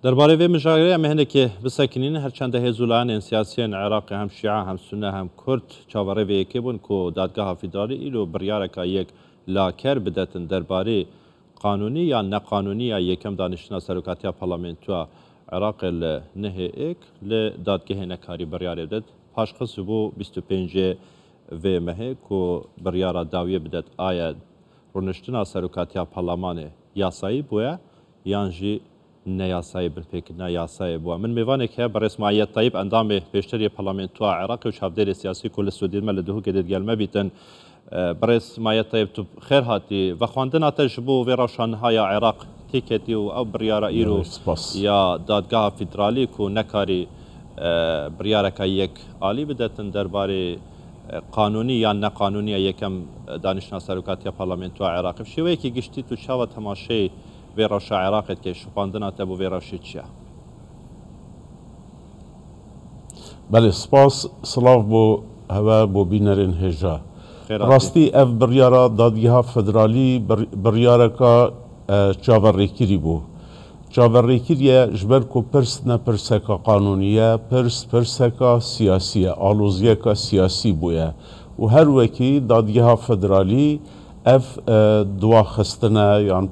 درباره وی مجاهره ام هنده که بسکنین هرچند هزولان سیاسیان عراق هم شیعه هم سنه هم کرد چاوره وی که بون که دادگاه فیدرالی ایلو بریاره که یک لاکر بدتن درباره قانونی یا نقانونی یا یکم دانشنا سروکاتیا پارلمانتوا عراق نه ایک لدادگاه نکاری بریاره بدت پاشخص بو 25 و مه که بریاره داویه بدت آیا رونشتنا سروکاتیا پارلمان یاسایی بویا یانجی نیاسایی بالفکر نیاسایی بوا من میوانه که برای اسماعیت طیب اندام پیشتری پارلمانتوا عراق و چهافدار سیاسی کل سودید ملدهو که دید گلمه بیتن برای اسماعیت طیب تو خیر هاتی و خواندن آتش بو و روشنهای عراق تیکتی و او بریاره ایرو یا دادگاه فیدرالی که نکاری بریاره که یک عالی بدتن درباره قانونی یا نقانونی یکم دانشنا سروکاتیا پارلمانتوا عراق شوی که گشتی تو شاو تماشای ویراش عراق که شپاندن تبو ویراشی چیه؟ بله سپاس سلاف بو هوا بو بینرین هجا راستی اف بریارا دادگاه فدرالی بریارا که چاوریکیری بو چاوریکیریه جبر کو پرس نه پرسکا قانونیه پرسکا سیاسیه آلوزیه که سیاسی بویه و هر وکی دادگاه فدرالی اف دوا خستنه یان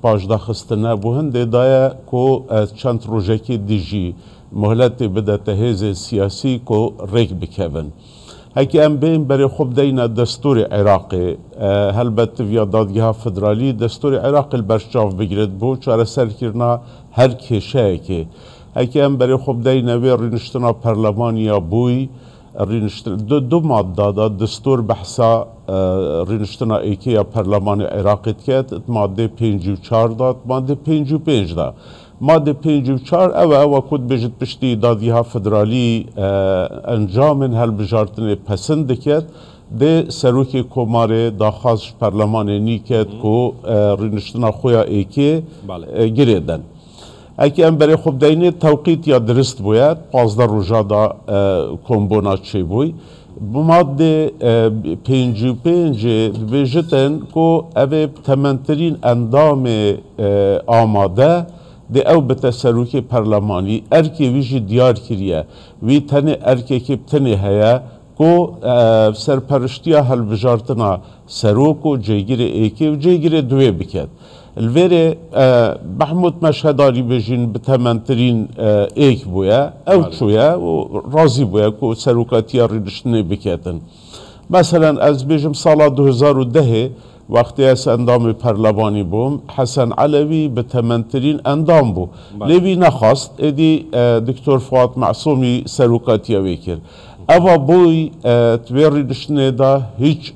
پاجدا خستنه بو هنده دایه کو چند روژکی دیجی مهلت بده تهیز سیاسی کو ریک بکوین هکی ام بین برای خوب دینا دستور عراقی هلبت ویا دادگاه فدرالی دستور عراقی البرشاف بگیرد بو چاره سر کرنا هر کشه که هکی ام برای خوب دینا وی رینشتنا پرلمانیا بوی دو ماده دا دستور بحثا رینشتنا ایکی یا پرلمان عراقی کت ماده 54 داد ماده 55 دا ماده 54 او کد بجد پشتی دادگاه فدرالی انجام هل بجارتن پسند کت ده سروکی کماره داخواست پرلمان نیکت کو رینشتنا خویا ایکی گریدن اکی ام برای خوب دینه توقیت یا درست باید 15 روزا دا کمبونا چی بوی ماده 55 بجتن که اوه تمنترین اندام آماده ده او به تسروک پرلمانی ارکی ویجی دیار کریه وی تنه ارکی که تنه هیا که سرپرشتیا هل بجارتنا سروک و جیگیر ایکی و جیگیر دوی بکد الویره محمود مشهداری بجین بتمنترین ایک بویا او چویا و رازی بویا که سروکاتیا رینشتنه بکتن مثلا از بجم سال 2010 وقتی از اندام پرلمانی بوم حسن علوی بتمنترین اندام بو لیوی نخواست ادی دکتر فؤاد معصومی سروکاتیا ویکر اوا بوی توی رینشتنه دا هیچ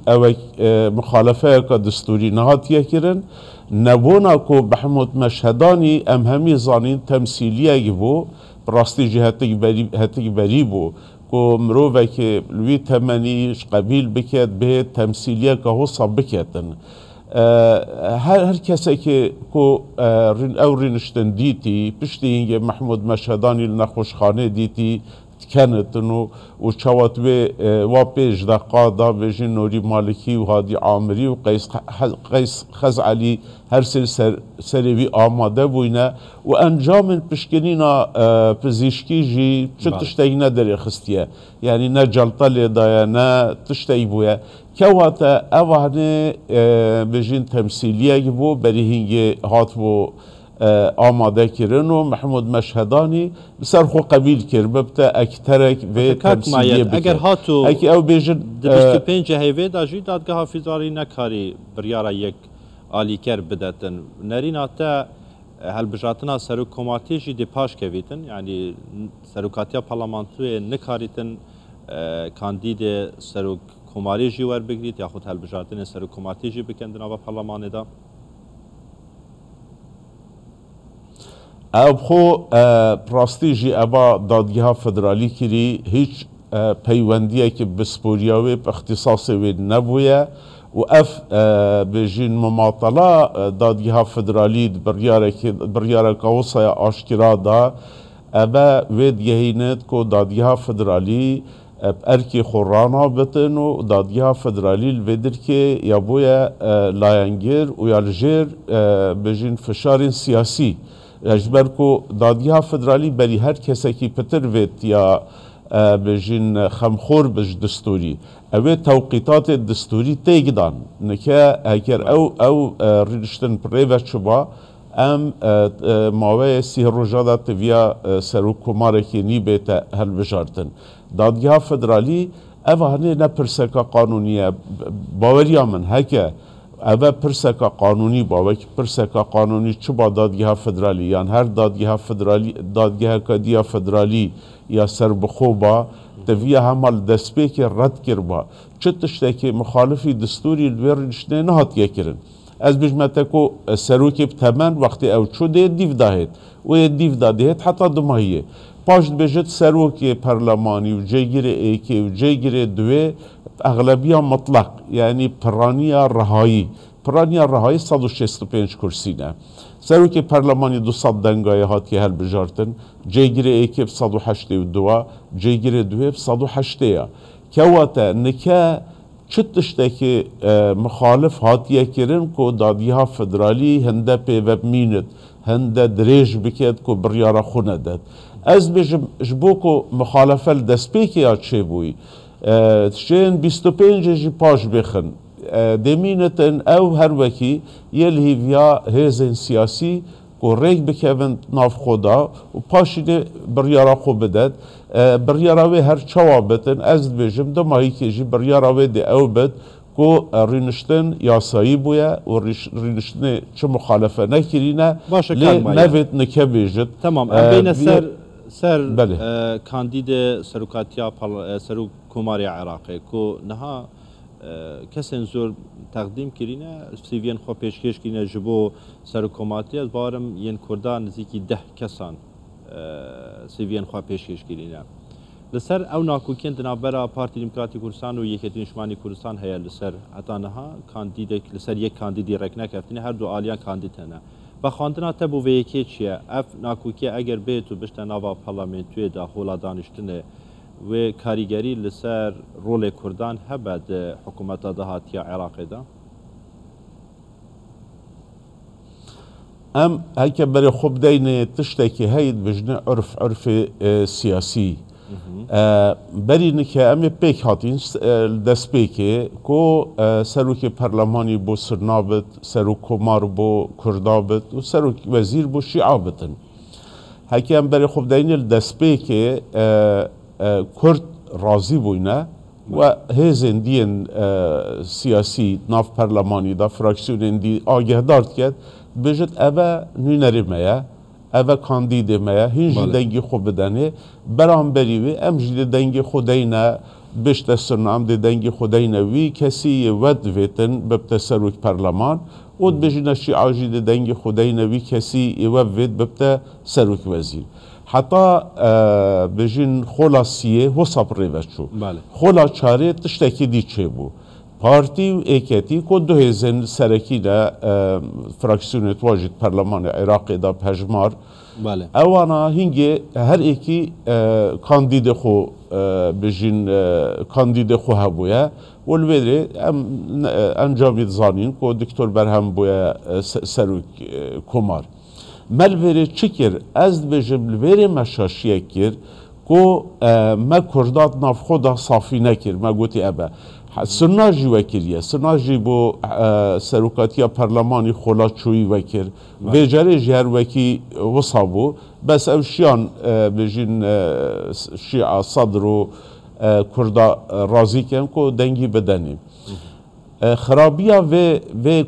مخالفه که دستوری نهاتیه کرن نبونا کو محمود مشهدانی ام همی زانین تمثیلیه بو براستی جهتی بری بو کو مروه که لوی تمنیش قبیل بکد به تمثیلیه که حصا بکدن هر کسی که کو او رینشتن دیتی پشتی اینگه محمود مشهدانی لنخوشخانه دیتی کنتنو و چوات و پیش دقیقا بجین نوری مالکی و هادی عامری و قیس خزعلی هر سروی آماده بوینه و انجام پشکنینا پزیشکی جی چه تشتایی نداری خستیه یعنی نه جلطه دایه نه تشتایی بویه که واتا اوانه بجین تمثیلیه بو بری هنگی هات بو آماده کرن و محمود مشهدانی بسر خو قبیل کرد ببتا اکترک و تمثیلیه بکرد اگر هاتو اکی او بیجن 25 هیوه دا جی دادگاه فیدرالی نکاری بریاره یک آلی کر بدتن نرین آتا هل بجاتنا سروک کماتی جی دی پاش کویتن یعنی سروکاتیا پارلمانتوی نکاریتن کاندید سروک کماری جی ور بگرید یا خود هل بجاتن سروک کماتی جی بکندن آوا پارلمان دا اب خو پراستی جی ابا دادگاه فدرالی کری هیچ پیوندیه که بسپوریاوی به اختصاص وید نبویه و اف بجین مماطله دادگاه فدرالی بریاره کاوسای آشکرا دا ابا وید یهیند که دادگاه فدرالی ارکی خورانا بتن و دادگاه فدرالی الویدر که یا بویا لاینگر و یا لجیر بجین فشار سیاسی اجبر کو دادگاه فدرالی بری هر کسی که پتر وید یا بجین خمخور بج دستوری اوه توقیتات دستوری تیگدان نکه اگر او ریشتن پریوه چوبا ام ماوه سیه روژادا تویا سرو کمارکی نی بیتا هل بجارتن دادگاه فدرالی اوه هنه نه پرسکا قانونیه باوریا من هکه اوه پرسکا قانونی باوه که پرسکا قانونی چوبا دادگاه فدرالی یعنی هر دادگاه فدرالی دادگاه کدیا فدرالی یا سربخوبا تویا همال دسپی که رد کربا چه تشته که مخالفی دستوری الویرنشنه نهات یکرن از بجمته کو سروکی بتمن وقتی او چو ده دیو داهید و دیو داهید حتی دماهیه پاشت بجد سروکی پرلمانی و جیگیر ایکی و جیگیر دوی اغلبیه مطلق یعنی پرانیا رهایی 165 کرسینه سروکی پرلمانی 200 دنگای هات که هل بجارتن جیگیر ایکی ب 182 جیگیر دوی ب 108 که واتا نکه چتشته که مخالف هاتیه کرن که دادگاه فدرالی هنده پیوب میند هنده دریج بکید که بریارا خونه داد از بجم جبو که مخالفه دست پیکی ها چه بوی شین 25 جی پاش بخن دمینتن او هر وکی یل هیویا هیزن سیاسی که ریگ بکیون ناف خودا و پاشیده بریارا خو بدد بریاراوی هر چوابتن از بجم دماهی که جی بریاراوی دی او بد که رینشتن یاسایی بویا و رینشتن چه مخالفه نکرینه لی نوید نکه بیجد تمام بین سر کاندید سروکاتیا سرو کماری عراقی که نها کسین زور تقدیم کرینه سیوین خو پیشکش کرینه جبو سرکوماتی از بارم ین کردان نزدیکی 10 کسان سیوین خو پیشکش کرینه لسر او ناکوکین دنابرا پارتی دموکراتی کردستان و یکی نشمانی کردستان هیا لسر حتی نها کاندیدک لسر یک کاندیدی رکنه کفتنی هر دو آلیان کاندید هنه و خواندنا تبو و یکی چیه اف ناکوکی اگر بیتو بشت نوا پارلمنتوی دا خولا دانشتنه و کاریگری لسر رول کردان هبد حکومت دهاتی عراق دا ام هکه برای خوب دین تشتکی هید بجنه عرف سیاسی بری نکه امی پیک هاتین دست پیکه که سروک پرلمانی بو سرنابت سروک کمار بو کردابت و سروک وزیر بو شیعابتن هکه ام برای خوب دین دست پیکه کرد راضی بوینه و هزین دین سیاسی ناف پرلمانی دا فراکسیون دی آگه دارد کرد بجد اوه نونری میا اوه کاندیده میا هنجی دنگی خود بدنه برام بریوی ام جی دنگی خودینه بشت سرنام دی دنگی خودینه وی کسی ود ویتن ببت سروک پرلمان و بجنه شیعه جی دنگی خودینه وی کسی ود وید ببت سروک وزیر حتی بجین خولا سیه وصاب ریوشو خولا چاره تشتکی دی چه بو پارتی و ایکتی که 2000 سرکیده فراکسیونت واجد پرلمان عراقی دا پجمار اوانا هنگی هر ایکی کاندید خو بجین کاندید خو هبویا والویدری انجامید زانین که دکتر برهم بویا سروک کمار ملوری چکر از بجم لوری مشاشیه کر که ما کردات ناف خدا صافی نکر ما گوتی ابا سناجی وکریه سناجی بو سروکاتیا پرلمانی خولا چوی وکر ویجاره جهر وکی وصابو بس او شیان بجین شیعه صدر و کردا رازی کن که دنگی بدنیم خرابیه و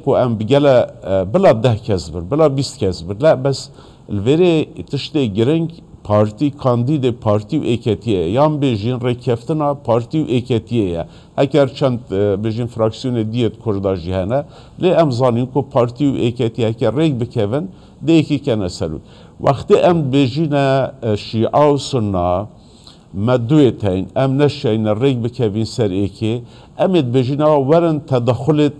که ام بگله بلا 10 کس بر بلا 20 کس بر لا بس الوری تشتی گرنگ پارتی کاندید پارتی و ایکتیه یان بیجین رکفتنا پارتی و ایکتیه اگر چند بیجین فراکسیون دیت کرداجی هنه لی ام زانین که پارتی و ایکتیه که ریگ بکون دیکی کنه سرود وقتی ام بیجین شیعه و سنه مدویتین ام نشین ریگ بکوین سر ایکی امید بیجین ورن تدخلت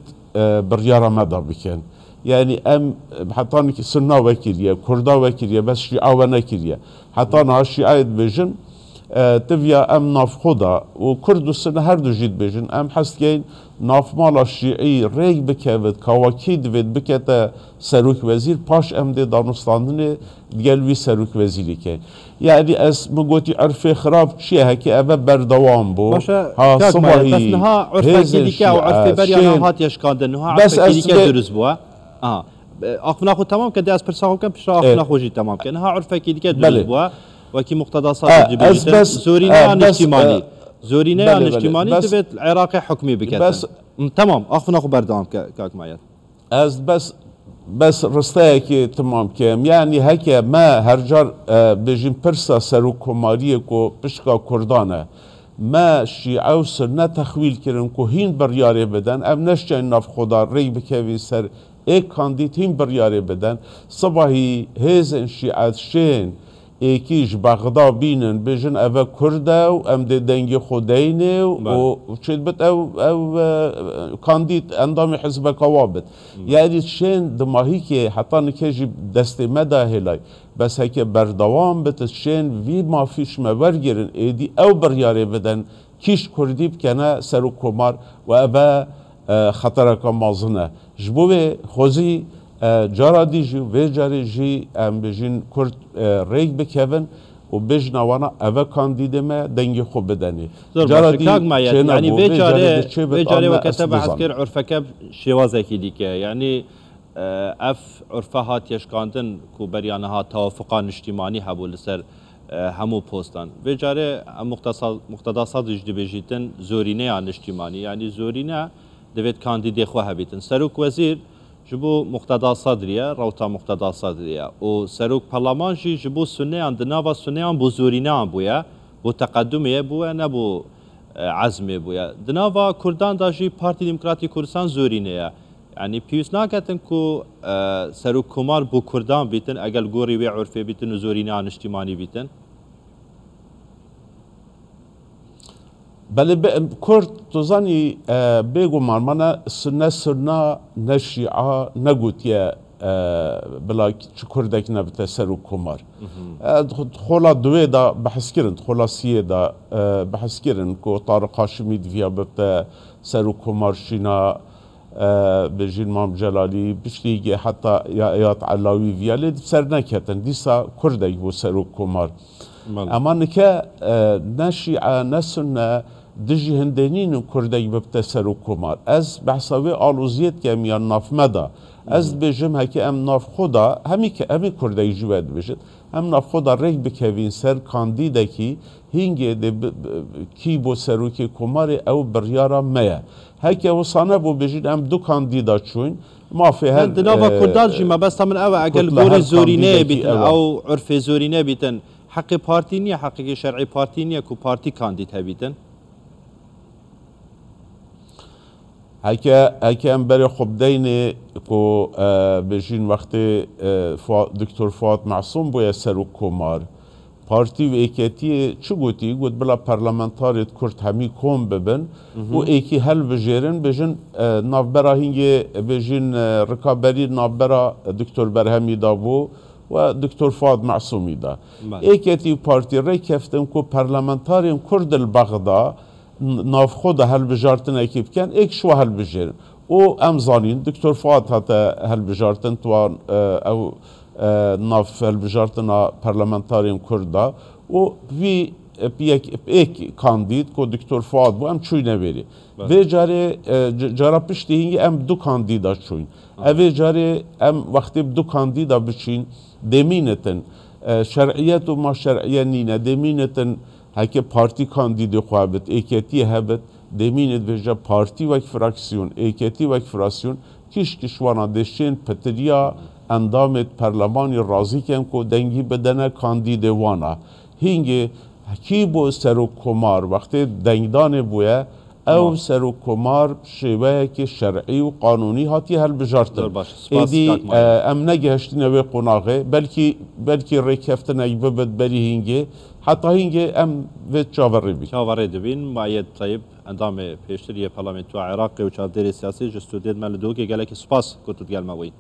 بریارا مدا بکن yani em hatta sunna vekiliye, Kurda vekiliye, bes Şia ve nekiliye. Hatta na Şia edbejin تفيا ام ناف خدا وكرد السنة هردو جيد بيجن ام حسكين ناف مالا الشيعي ريك بكابت كواكي دفيد بكتا سروك وزير باش ام دي دانستاندني ديالوي سروك وزيري كين يعني اس مقوتي عرفي خراب شي هكي ابا بردوام بو ها صباحي بس نها عرفة كيديكا وعرفة بريانا هات يشكاندن نها عرفة كيديكا درز بوا اخفنا خو تمام كده از برساخو كم بشرا اخفنا خو جي تمام كان ها عرفة كيديكا درز بوا وكي مقتضى جبهة زورينا اجتماعي زورينا اجتماعي تبت العراقي حكمي بكذا بس تمام اخفنا خو بردام كاك معيط از بس رستاكي تمام كم يعني هكا ما هرجر بجين برسا سرو كوماريكو بشكا كردانه ما شيعه و سنه تخويل كرن كو هين برياري بدن ام نشجن ناف خدا ري بكوي سر ايك كانديت هين برياري بدن صباحي هيزن شيعه شين ایکیش بغدا بینن بجن اوه کرده و ام ده دنگی خودینه و چید بد او کاندید اندام حزب کوابد یعنی شین دماهی که حتی نکیجی دست مده هلای بس هکه بردوام بد شین وی مافیش مورگرن ایدی او بریاره بدن کیش کردی بکنه سرو کمار و اوه خطرک مازنه جبوه خوزی جارا دی جی و جاری جی ام بجین کرد ریگ بکوین و بجنا وانا اوه کاندیده ما دنگی خوب بدنی جارا دی یعنی و جاری و کتب عسکر عرفکه شوازه کی دیگه یعنی اف عرفه هات یشکاندن کو بریانه ها توافقان اجتماعی هبول سر همو پوستان و جاری مقتضاسات اجدی بجیتن زورینه عن اجتماعی یعنی زورینه دوید کاندیده خواه بیتن سروک وزیر جبو مقتضى صدريه روتا مقتضى صدريه و سروك برلمانجي جبو سنه عند نافا سنه بو زورينا بويا بو تقدميه بويا نبو عزمه بويا دنافا كردان داجي بارتي ديمقراطي كردستان زورينيه يعني بيوس ناكتن كو سروك كمار بو كردان بيتن اقل غوري وي عرفي بيتن زورينا عن اجتماعي بيتن بله کرد توزانی بگو مرمانه سنه نشیعه نگوتیه بلا چه کردک نبته سرو کمار خلا دوی دا بحث کرن خلا سیه دا بحث کرن که طارق هاشمی دویا ببته سرو کمار شینا بجین مام جلالی بشتیگه حتی یات علاوی ویالی سر نکتن دیسا کردک بو سرو کمار اما نکه نشیعه نسنه دجی هندنین کردی ببته سرو کمار از بحثاوی آلوزیت که میان ناف مدا از بجم هکی ام ناف خدا همی کردی جوید بجد ام ناف خدا ریک بکوین سر کاندیده کی هنگه ده کی بو سرو که کمار او بریارا میا هکی وصانه بو بجد ام دو کاندیدا چون ما في هاد دنافا كرداد جي ما بس من او اقل غوري زورينه بيتن او عرف زورينه بيتن حق بارتي نيه حقيقي شرعي بارتي نيه كو بارتي كانديد هبيتن هكا امبارح خبدين كو بجين وقت دكتور فؤاد معصوم بو يسرو كومار بارتي و ايكاتي چو گوتي گوت بلا پارلمانتاريت كرد همي كوم ببن و ايكي هل بجيرن بجين نافبرا هنگي بجين ركابري نافبرا دكتور برهمي دابو و دكتور فؤاد معصومي دا ايكاتي بارتي ري كفتن كو پارلمانتارين كرد البغدا ناف خود هل بجارتن اکیب کن ایک شو هل بجیرن او امزانین دکتر فؤاد هتا هل بجارتن توان او ناف هل بجارتن پارلمانتاریم کردا و وی ایک کاندید کو دکتر فؤاد بو ام چوی نویری و جاره پشتی هنگی ام دو کاندیدا چوین اوی جاره ام وقتی دو کاندیدا بچین دمینتن شرعیت و ما شرعیه نینه دمینتن هکه پارتی کاندیدی خوابت ایکتی هبت دمینت وجه پارتی وک فراکسیون ایکتی وک فراسیون کشوانا دشین پتریا اندامت پرلمانی رازی کن که دنگی بدنه کاندیده وانا هنگی کی بو سرو کمار وقتی دنگدان بویه او سرو کمار شیوه که شرعی و قانونی هاتی هل بجارتن ایدی ام نگهشتی نوی قناغه بلکی ریکفتن ای ببد بری هنگی حتی هنگی ام وید چاوری بید چاوری دبین مایید طیب اندام پیشتری پارلمانتو عراقی و چاودری سیاسی جستو دید ملدو که گله که سپاس کتود گلمه وید